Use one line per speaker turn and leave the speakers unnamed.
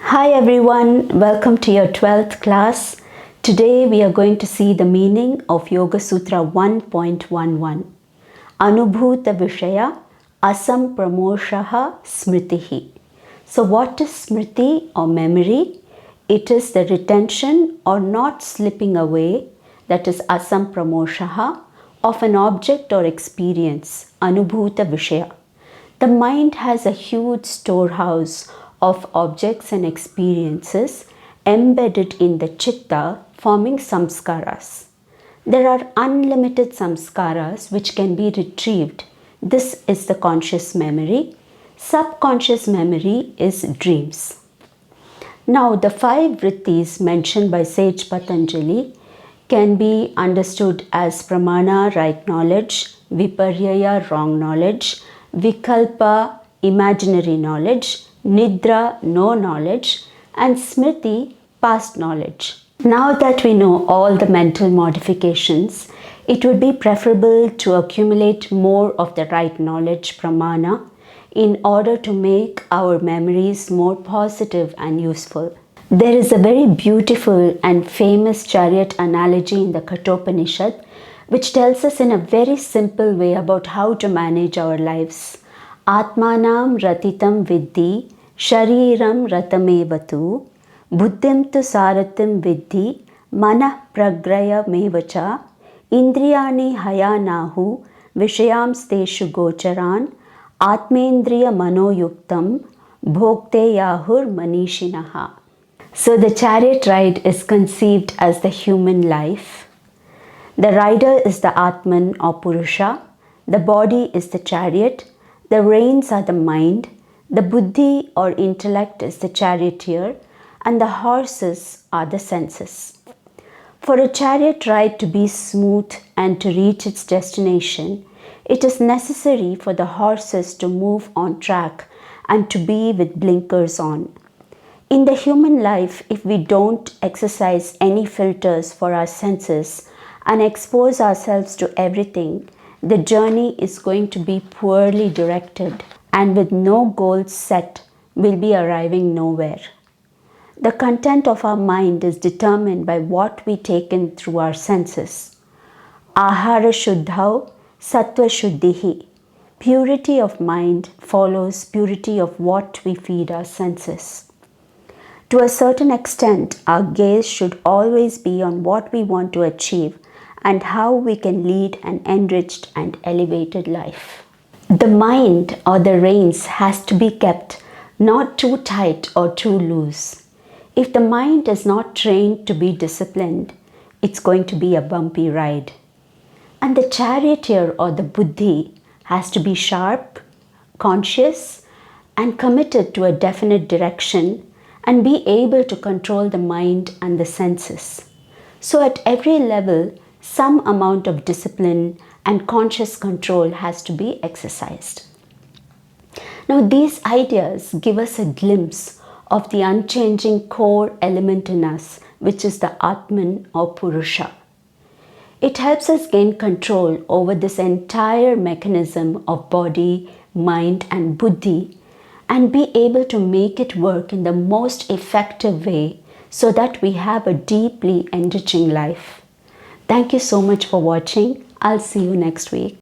Hi everyone, welcome to your 12th class. Today we are going to see the meaning of Yoga Sutra 1.11. Anubhuta Vishaya Asampramoshaha Smritihi. So what is Smriti or memory? It is the retention or not slipping away, that is Asampramoshaha, of an object or experience, Anubhuta Vishaya. The mind has a huge storehouse of objects and experiences embedded in the chitta, forming samskaras. There are unlimited samskaras which can be retrieved. This is the conscious memory. Subconscious memory is dreams. Now, the 5 vrittis mentioned by sage Patanjali can be understood as pramana, right knowledge, viparyaya, wrong knowledge, vikalpa, imaginary knowledge, nidra, no knowledge, and smriti, past knowledge. Now that we know all the mental modifications, it would be preferable to accumulate more of the right knowledge, pramana, in order to make our memories more positive and useful. There is a very beautiful and famous chariot analogy in the Katopanishad, which tells us in a very simple way about how to manage our lives. Atmanam ratitam vidhi, shariram ratamevatu, buddhim tu saratim vidhi, manah pragraya mevacha, indriyani hayanahu, vishayam steshu gocharan, atmendriya manoyuktam, bhokte yahur manishinaha. So the chariot ride is conceived as the human life. The rider is the Atman or Purusha. The body is the chariot. The reins are the mind. The buddhi or intellect is the charioteer. And the horses are the senses. For a chariot ride to be smooth and to reach its destination, it is necessary for the horses to move on track and to be with blinkers on. In the human life, if we don't exercise any filters for our senses and expose ourselves to everything, the journey is going to be poorly directed, and with no goals set, we'll be arriving nowhere. The content of our mind is determined by what we take in through our senses. Ahara shuddhau sattva shuddhihi. Purity of mind follows purity of what we feed our senses. To a certain extent, our gaze should always be on what we want to achieve and how we can lead an enriched and elevated life. The mind or the reins has to be kept not too tight or too loose. If the mind is not trained to be disciplined, it's going to be a bumpy ride. And the charioteer or the buddhi has to be sharp, conscious, and committed to a definite direction and be able to control the mind and the senses. So at every level, some amount of discipline and conscious control has to be exercised. Now these ideas give us a glimpse of the unchanging core element in us, which is the Atman or Purusha. It helps us gain control over this entire mechanism of body, mind and buddhi, and be able to make it work in the most effective way so that we have a deeply enriching life. Thank you so much for watching. I'll see you next week.